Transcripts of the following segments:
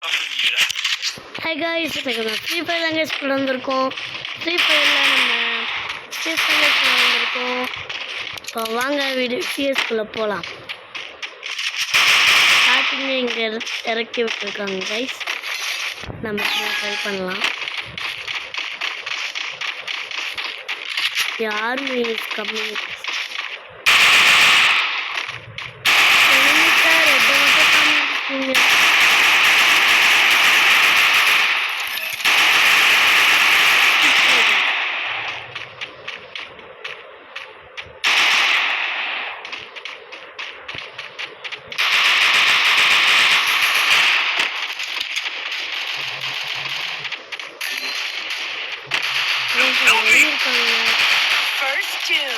Hi guys, Free Fire தான் guys வந்திருக்கோம். Free Fireல நம்ம CS வந்திருக்கோம். இப்போ வாங்க CS குள்ள போலாம். ஸ்டார்டிங்ல இங்க இறக்கி விட்டுருக்காங்க guys. நம்ம ட்ரை பண்ணலாம். யாருமே யூஸ் கம்மி First two.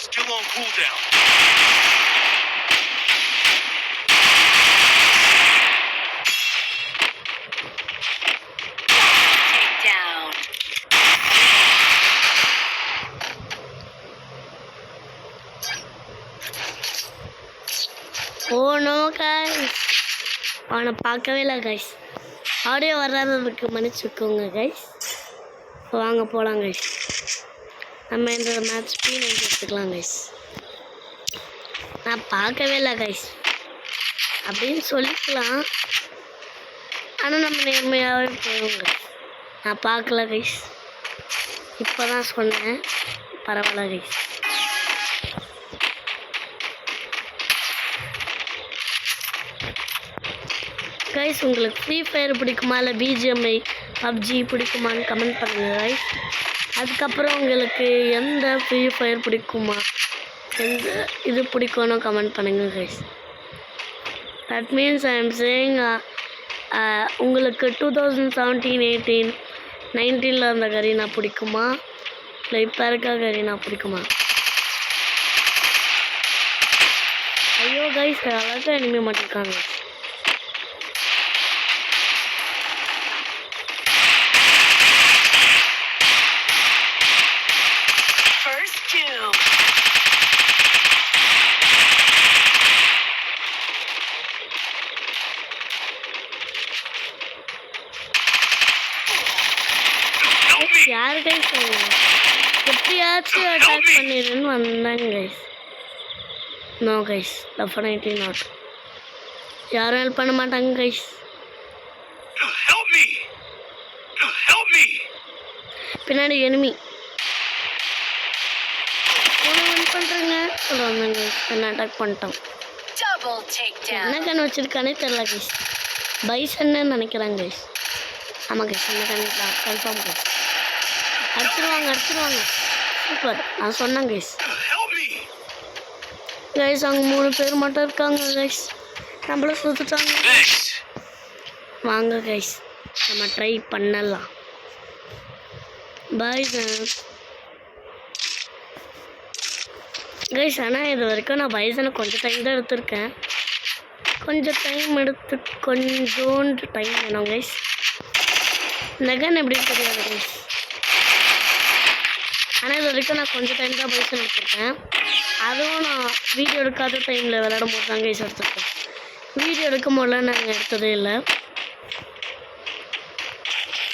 Still on cooldown. Takedown. Oh no guys, அவனை பார்க்கவே இல்லை கைஸ். ஆடியோ வராததுக்கு மன்னிச்சுக்கோங்க கைஸ். வாங்க போகலாம் கைஸ். நம்ம இந்த மேட்ச் ஸ்பீன் எடுத்துக்கலாம் கைஸ். நான் பார்க்கவே இல்லை கைஸ் அப்படின்னு சொல்லிக்கலாம், ஆனால் நம்ம நேர்மையாகவே போவோம் கைஸ். நான் பார்க்கல கைஸ், இப்போ தான் சொன்னேன். பரவாயில்ல கைஸ். கைஸ் உங்களுக்கு ஃப்ரீ ஃபயர் பிடிக்குமா இல்லை பிஜிஎம்ஐ பப்ஜி பிடிக்குமான்னு கமெண்ட் பண்ணுங்கள் கைஸ். அதுக்கப்புறம் உங்களுக்கு எந்த ஃப்ரீ ஃபயர் பிடிக்குமா, எந்த இது பிடிக்கும்னு கமெண்ட் பண்ணுங்கள் guys. That means I am saying உங்களுக்கு 2017, 18, 19 இருந்த கரீனா பிடிக்குமா இல்லை இப்போ இருக்க கரீனா பிடிக்குமா? ஐயோ கைஸ் அழகாக இனிமே மாட்டிருக்காங்க. First two. யாரு கைஸ் எப்படியாச்சும் அட்டாக் பண்ணிடுன்னு வந்தாங்க guys. No guys, definitely not. யாரும் ஹெல்ப் பண்ண மாட்டாங்க guys. Help me! Help me! பின்னாடி எனிமி வின் பண்ணுறேங்க சொல்லுவாங்க கைஸ். என்ன அட்டாக் பண்ணிட்டோம். Double takedown. என்ன கண் வச்சிருக்கானே தெரில கைஸ். பைசன்னு நினைக்கிறாங்க கைஸ். ஆமாம் கைஸ், என்ன கண் கன்ஃபார்ம் கைஸ். அடிச்சிருவாங்க. சூப்பர், நான் சொன்னேன் கைஸ். Help me! கைஸ் அவங்க 3 பேர் மட்டும் இருக்காங்க கைஸ். நம்மள சுத்துட்டாங்க. Thanks. வாங்க கைஸ் நம்ம ட்ரை பண்ணலாம். Bye guys. ஆனால் இது வரைக்கும் நான் பைசனை கொஞ்சம் டைம் தான் எடுத்திருக்கேன். கொஞ்சம் டைம் எடுத்து கொஞ்சோண்டு டைம் வேணும் கைஸ். இந்த கன் எப்படின்னு தெரியாது கைஸ், ஆனால் இது வரைக்கும் நான் கொஞ்சம் டைம் தான் பைசன் எடுத்திருக்கேன். அதுவும் நான் வீடியோ எடுக்காத டைமில் விளையாடும் போது தான் கைஸ் எடுத்திருக்கேன். வீடியோ எடுக்கும் போதெல்லாம் நாங்கள் எடுத்ததே இல்லை.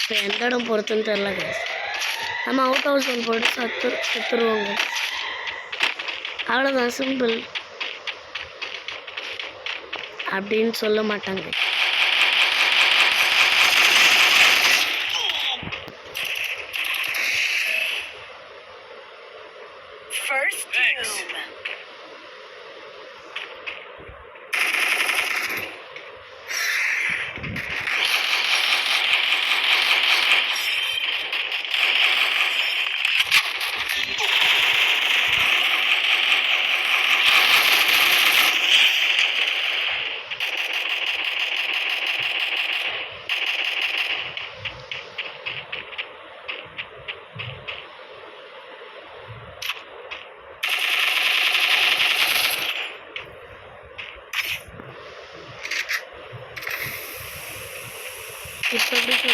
இப்போ எந்த இடம் பொறுத்துன்னு தெரில கைஸ். நம்ம அவுட் ஹவுஸ் ஒன் போட்டு செத்துருவோங்க. அவ்வளோதான், சிம்பிள் அப்படின்னு சொல்ல மாட்டாங்க. First Thanks. two.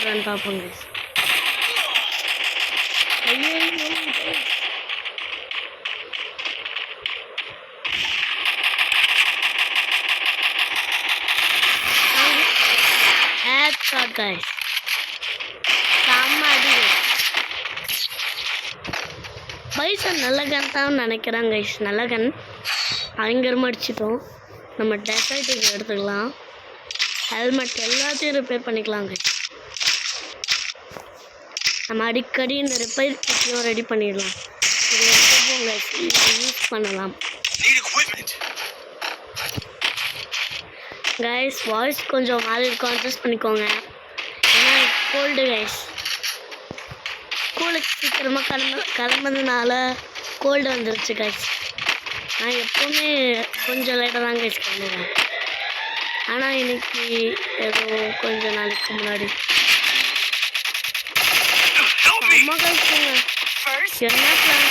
போடுறான்னு பார்ப்போம் guys. ஐயோ headshot guys. செம்ம அடி பைசன் நல்ல கன் தான் நினைக்கிறேன் guys. நல்ல கன் பயங்கரமாக அடிச்சிட்டோம். நம்ம டெசர்ட்டுக்கு எடுத்துக்கலாம். ஹெல்மெட் எல்லாத்தையும் ரிப்பேர் பண்ணிக்கலாம் guys. நம்ம அடிக்கடி இந்த ரிப்பேர் கிட்டையும் ரெடி பண்ணிடலாம். இது எடுத்துப்போம் guys. இதை யூஸ் பண்ணலாம் guys. வாய்ஸ் கொஞ்சம் மாதிரி இருக்கும், அட்ஜஸ்ட் பண்ணிக்கோங்க. ஏன்னா கோல்டு guys. ஸ்கூலுக்கு சீக்கிரமாக கிளம்புறதுனால கோல்டு வந்துருச்சு guys. நான் எப்போவுமே கொஞ்சம் லேட்டாக தான் guys கிளம்புவேன். ஆனால் இன்னைக்கு ஏதோ கொஞ்ச நாளைக்கு முன்னாடி அம்மா guys என்ன plan?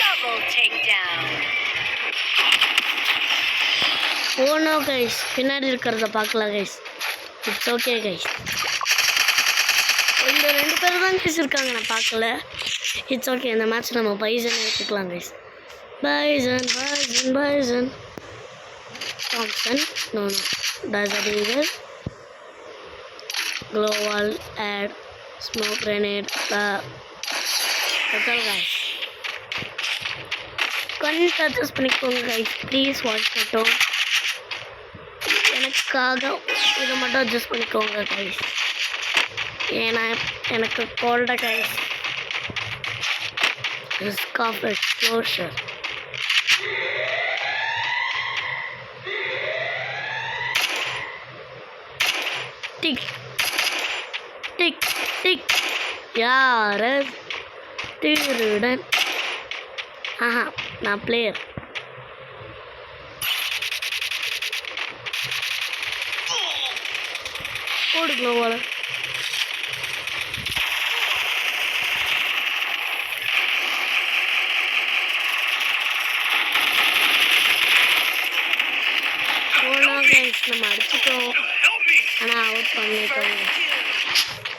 Double takedown. Oh no guys, பின்னாடி இருக்கிறத பார்க்கலாம் கைஸ். It's okay guys. இந்த 2 பேர் தான் கைஸ் இருக்காங்க, நான் பார்க்கல. It's okay. இந்த மேட்ச் நம்ம பைசன் எடுத்துக்கலாம் guys. Bison bison bison Thompson no no desert eagle gloo wall add smoke grenade total guys. கொஞ்சம் அட்ஜஸ்ட் பண்ணிக்கோங்க கைஸ் ப்ளீஸ். வாட்ச் மட்டும் எனக்காக இதை மட்டும் அட்ஜஸ்ட் பண்ணிக்கோங்க கைஸ். ஏன்னா எனக்கு கோல்ட guys. Risk of exposure. Tick tick tick. யாரு திருடன்? ஆஹா, நான் பிளேயர். போடுங்களோ போல. நம்ம அடிச்சிட்டோம், ஆனால் அவுட் பண்ணிட்டோம்.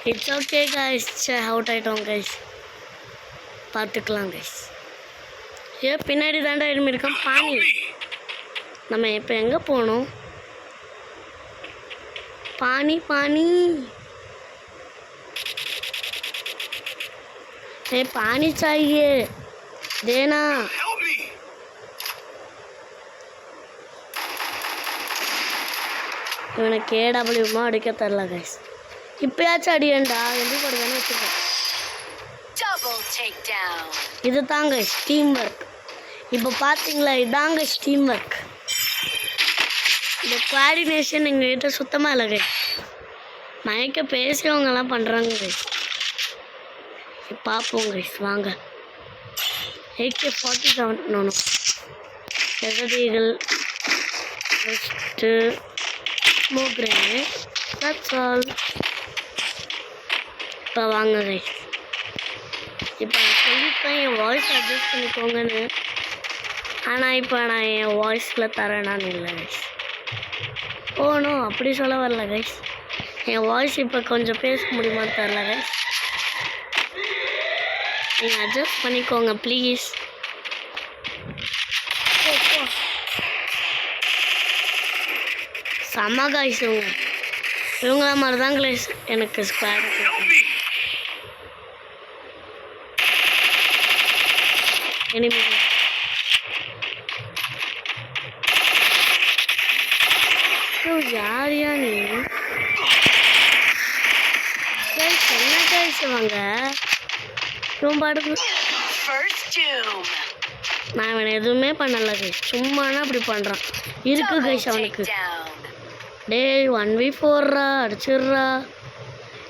It's okay guys. அவுட் ஆகிட்டோம் கைஸ். பார்த்துக்கலாம் கைஸ். ஏன் பின்னாடி தாண்டா எதுவுமே இருக்கோம். பானி நம்ம இப்போ எங்கே போகணும்? पानी पानी ये पानी चाहिए देना. இவனுக்கு ஏடபிள்யூமா அடிக்க தரல கைஸ். இப்பயாச்சும் அடியண்டா. எப்படி போடுவேன்னு வச்சுருக்கேன். இது தாங்க டீம் ஒர்க். இப்போ பார்த்தீங்களா, இதாங்க டீம் ஒர்க். இந்த கோஆர்டினேஷன் எங்ககிட்ட சுத்தமாக இல்லை கைஸ். மயக்க பேசியவங்கெல்லாம் பண்ணுறாங்க கைஸ். பார்ப்போம் கைஸ் வாங்க. AK-47 நோனும் எகதிகள் first smoke grenade. That's all. இப்போ வாங்க கைஸ். இப்போ நான் சொல்லிப்பேன் என் வாய்ஸ் அட்ஜஸ்ட் பண்ணிக்கோங்கன்னு. ஆனால் இப்போ நான் என் வாய்ஸில் தரேனான்னு இல்லை கைஸ். போகணும் அப்படி சொல்ல வரல கைஸ். என் வாய்ஸ் இப்போ கொஞ்சம் பேச முடியுமான்னு தெரில கைஸ். நீங்கள் அட்ஜஸ்ட் பண்ணிக்கோங்க ப்ளீஸ். செம்ம கைஸ். இவங்கள மாதிரி தான் கைஸ் எனக்கு ஸ்குவாட். எனிமி யார் யா நீ கைஸ்? என்ன கைஸ் வாங்க ரொம்ப அடுப்பு. நான் அவனை எதுவுமே பண்ணலை கைஸ். சும்மானா அப்படி பண்ணுறான். இருக்கு கைஸ் அவனுக்கு. டேய் 1v4 அடிச்சிடுறா.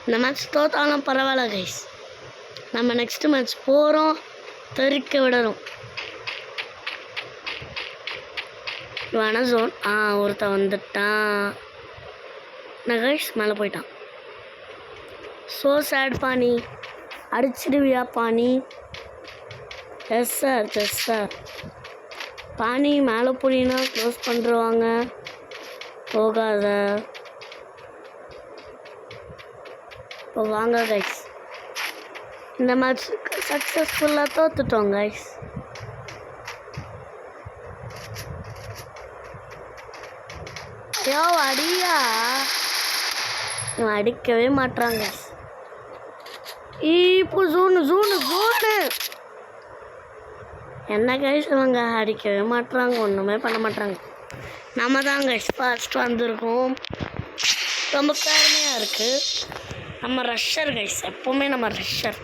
இந்த மேட்ச் தோத்தாலும் பரவாயில்ல கைஸ். நம்ம நெக்ஸ்ட் மேட்ச் போகிறோம், தெறிக்க விடணும். வேணா ஜோன் ஒருத்தன் வந்துட்டான். நான் கைஸ் மேலே போயிட்டான். ஸோ சேட் பாணி, அடிச்சிடுவியா பாணி? Yes sir. பாணி மேலே போனீங்கன்னா க்ளோஸ் பண்ணுருவாங்க, போகாத. இப்போ வாங்க கைஸ், இந்த மேட்ச் சக்ஸஸ்ஃபுல்லாக தோத்துட்டோம் கைஸ். ஐயோ அடியா, இவன் அடிக்கவே மாட்றாங்க. இப்போ ஜூனு என்ன கைஸ், இவங்க அடிக்கவே மாட்றாங்க, ஒன்றுமே பண்ண மாட்றாங்க. நம்ம தான் கைஸ் ஃபர்ஸ்ட் வந்திருக்கோம், ரொம்ப பெருமையாக இருக்குது. நம்ம ரஷ்ஷர் கைஸ், எப்போவுமே நம்ம ரஷ்ஷர்.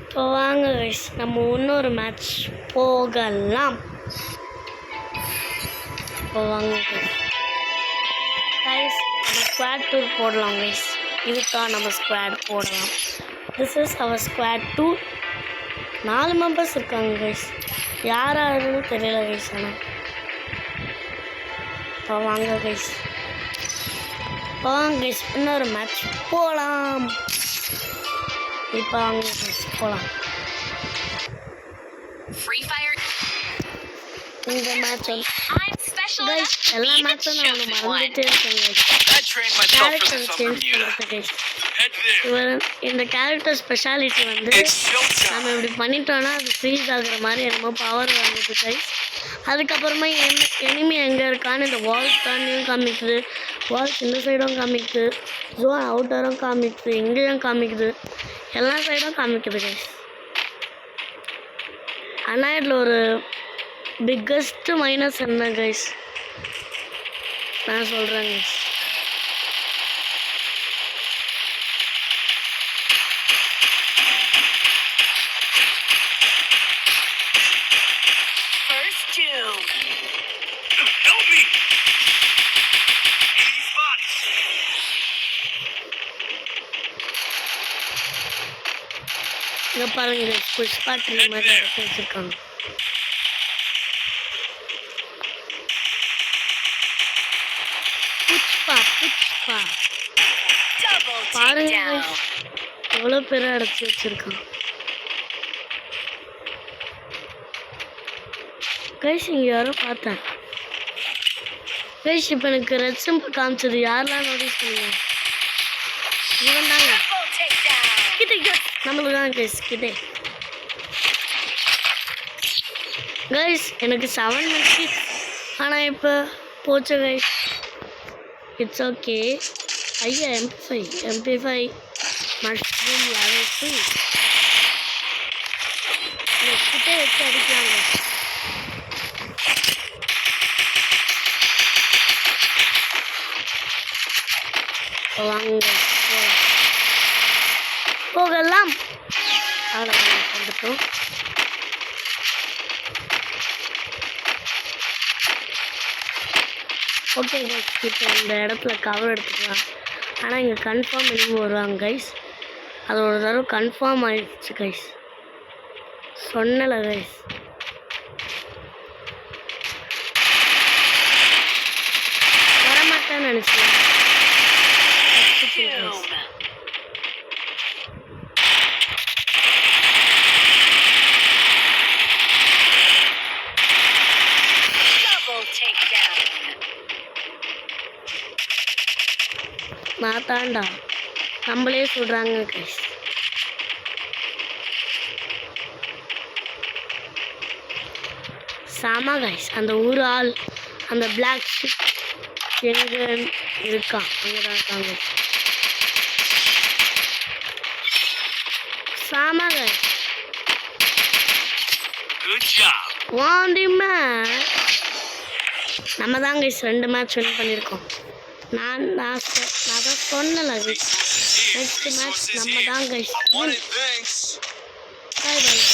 இப்போ வாங்க கைஸ், நம்ம இன்னொரு மேட்ச் போகலாம். இப்போ வாங்க கைஸ், நம்ம ஸ்குவாட் டூர் போடலாம் கைஸ். இதுக்கா நம்ம ஸ்குவாட் போடலாம். This is our squad tour. 4 members இருக்காங்க கைஸ், யாராருன்னு தெரியல கைஸ். ஆனால் இப்போ வாங்க கைஸ், இன்னொரு மேட்ச் போகலாம். இப்போ வாங்க கைஸ் போகலாம். Free Fire. இந்த match I'm special guys, enough to எல்லா be the மேட்சும் நான் chosen one. மறந்துட்டே இருக்கேன் guys. I trained myself for character this change Bermuda. பண்ணுறது கைஸ். Head there. இந்த கேரக்டர் ஸ்பெஷாலிட்டி வந்து It's showtime. நம்ம இப்படி பண்ணிட்டோன்னா அது ஃப்ரீஸ் ஆகுற மாதிரி என்னமோ பவர் வந்துது கைஸ். அதுக்கப்புறமா எனிமி எங்கே இருக்கான்னு இந்த வால்ஸ் தாண்டியும் காமிக்குது, வால்ஸ் இந்த சைடும் காமிக்குது, ஜோன் அவுட்டரும் காமிக்குது, இங்கேயும் காமிக்குது, எல்லா சைடும் காமிக்குது கைஸ். ஆனால் இதில் ஒரு பிக்கஸ்ட் மைனஸ் என்ன கைஸ் நான் சொல்கிறேன் guys. First doom. Help me. Enemy spots. இங்கே பாருங்க புஷ்பா ட்ரீ மாதிரி எடுத்து வச்சுருக்காங்க. புஷ்பா Double பாருங்க takedown. எவ்வளோ பேரை அடைச்சி வச்சுருக்கான் கைஸ். இங்கே யாரோ பார்த்தேன் கைஸ். இப்போ எனக்கு ரெட் சிம்பிள் காமிச்சது யாரெல்லாம் நோட்டீஸ் பண்ணுங்க. இவன் தாங்க Double takedown. கிட்டே நம்மளுக்கு தான் கைஸ் கிட்டே. கைஸ் எனக்கு 7 மினிட்ஸ், ஆனால் இப்போ போச்சு கைஸ். It's okay. ஐயா MP5 மஷ்ரூம் லெவல் 2 கிட்டே வச்சு அடிக்கலாங்க. வாங்க போகலாம். அவ்வளோதான் வந்துட்டோம். ஓகே கைஸ், இப்போ இந்த இடத்துல கவர் எடுத்துக்கலாம். ஆனால் இங்கே கன்ஃபார்ம் எதுவும் வருவாங்க கைஸ். அது ஒரு தடவை கன்ஃபார்ம் ஆயிடுச்சு கைஸ், சொன்னல கைஸ். வரமாட்டேன்னு நினச்சேன். Doom. Double takedown. நான் தாண்டா நம்மளே சொல்கிறாங்க கைஸ். சாமா கைஸ், அந்த ஒரு ஆள் அந்த பிளாக் ஷிப் எங்கே இருக்கான், அங்கே தான் இருக்காங்க. சாமா கைஸ், Good job. வாண்டி மேட்ச் நம்ம தான் கைஸ் 2 மேட்ச் வின் பண்ணியிருக்கோம். நான் தான் சொன்னல கைஸ், நெக்ஸ்ட் மேட்ச் நம்ம தான் கைஸ். Wanted thanks. பாய் பாய்.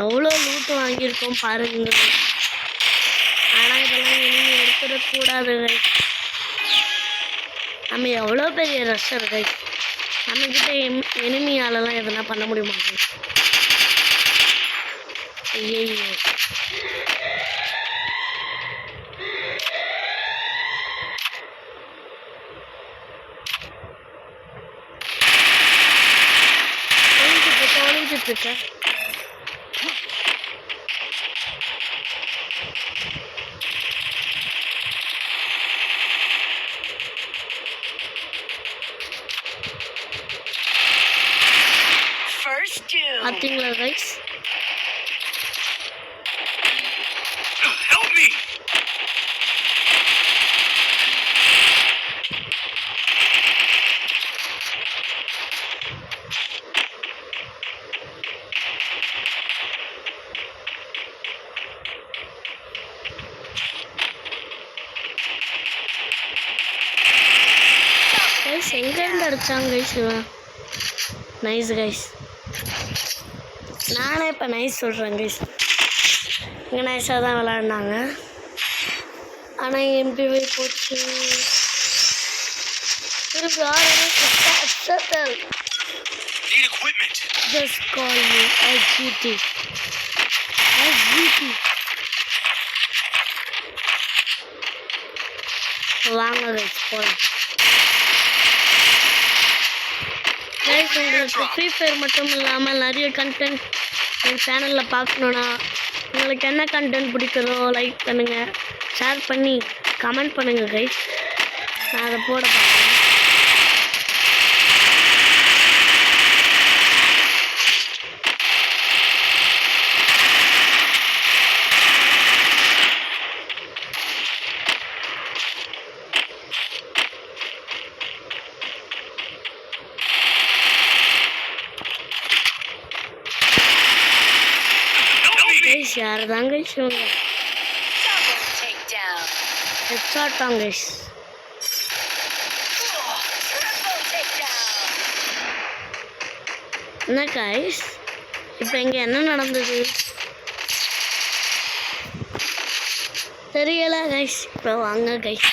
எவ்வளோ லூட்டு வாங்கியிருக்கோம் பாருங்க. ஆனால் இதெல்லாம் இனிமே எடுத்துடக்கூடாது கைஸ். நம்ம எவ்வளோ பெரிய ரஷ்ஷர் கைஸ், நம்மக்கிட்ட எனிமியாலலாம் எதனா பண்ண முடியுமா கைஸ்? ஐயோ ஒளிஞ்சிட்டு இருக்கேன் First doom. பார்த்தீங்களா கைஸ் Help me! கைஸ் எங்கேருந்து அடிச்சாங்க கைஸ் இவன் நைஸ் கைஸ் நானே இப்போ நைஸ் சொல்கிறேன் கைஸ் இங்கே நைஸாக தான் விளாட்னாங்க ஆனால் எம்பிவே போச்சு திருப்பி ஆறு Need equipment. Just call me SGT வாங்க கைஸ் போகலாம் கைஸ் உங்களுக்கு ஃப்ரீ ஃபயர் மட்டும் இல்லாமல் நிறைய கண்டென்ட் என் சேனலில் பார்க்கணுன்னா உங்களுக்கு என்ன கண்டென்ட் பிடிக்குதோ லைக் பண்ணுங்கள் ஷேர் பண்ணி கமெண்ட் பண்ணுங்கள் கைஸ் நான் அதை போட பார்க்குறேன் கைஸ் யார் தான் கைஸ் இவங்க Double takedown. ஹெட்ஷாட்டாங்க கைஸ் Triple takedown. என்ன கைஸ் இப்போ இங்கே என்ன நடந்தது தெரியல கைஸ் இப்போ வாங்க கைஸ்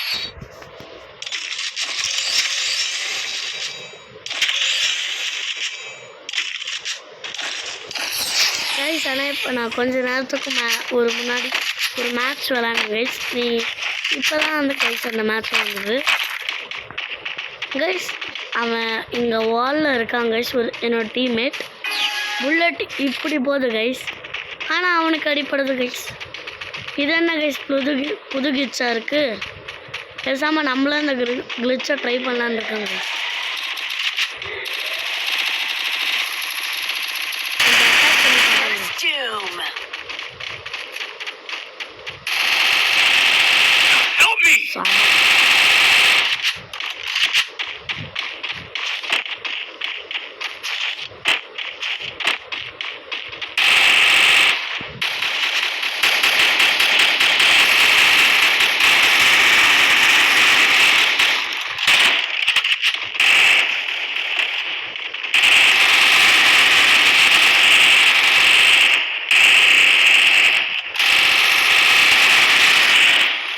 கைஸ் ஆனால் இப்போ நான் கொஞ்ச நேரத்துக்கு முன்னாடி ஒரு மேட்ச் விளாண்டேன் கைஸ் இப்போ தான் வந்து கைஸ் அந்த மேட்ச் வந்தது கைஸ் அவன் இங்கே வாலில் இருக்கான் கைஸ் என்னோட டீம்மேட் புல்லட் இப்படி போகுது கைஸ் ஆனால் அவனுக்கு அடிப்படுது கைஸ் இது என்ன கைஸ் புது கிளிச்சாக இருக்குது பேசாமல் நம்மளும் இந்த கிளிச்சை ட்ரை பண்ணலான்னு இருக்கோம் guys First doom. Help me!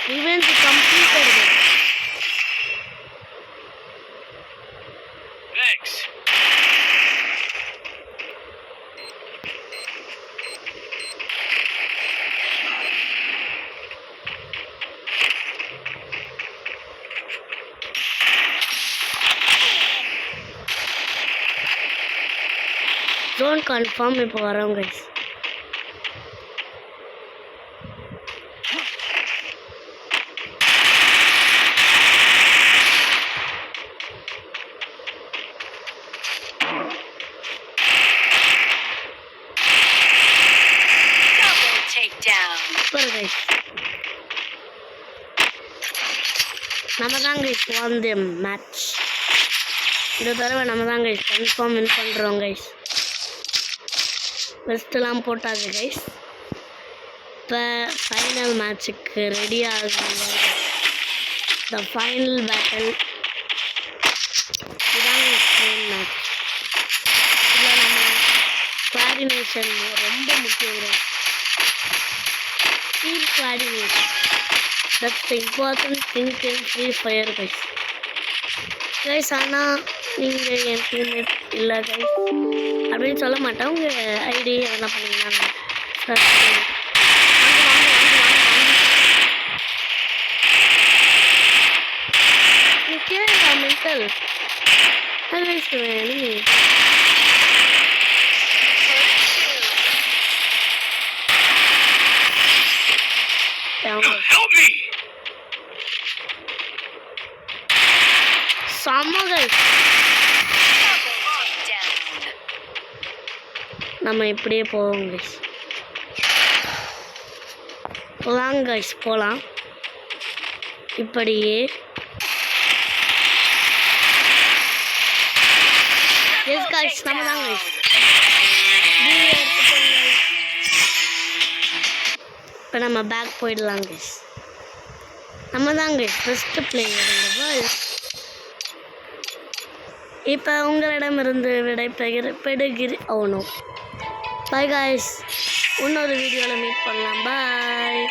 Revenge completed. Thanks. Zone confirm இப்போ வரோம் guys. Double takedown. Super guys. நம்ம தான் guys won the match. இந்த தடவை நம்ம தான் guys confirm win பண்ணுறோம் guys. பெஸ்ட்லாம் போட்டாச்சு guys. இப்போ ஃபைனல் மேட்சுக்கு ரெடி ஆகுங்க. The final battle. இதான் ஃபைனல் மேட்ச். இதில் நம்ம கோஆர்டினேஷன் ரொம்ப முக்கியம். Team coordination. That's the important thing in Free Fire guys. Guys, ஆனால் நீங்கள் என் டீம்மேட் இல்லை guys அப்படின்னு சொல்ல மாட்டேன். உங்கள் ஐடி எதனா பண்ணிங்கன்னா mental enemy. Help me! சமகள் Down. நம்ம இப்படியே போவோம் guys. போலாம் guys, போலாம் இப்படியே. Yes guys, நம்ம தான் guys. இப்போ நம்ம பேக் போயிடலாம் guys. நம்ம தான் guys ஃபர்ஸ்ட் பிளேயர் இந்த வேர்ல்ட். இப்போ உங்களிடமிருந்து விடைபெறுகிறேன். நோ பை guys, இன்னொரு வீடியோவில் மீட் பண்ணலாம். பாய்.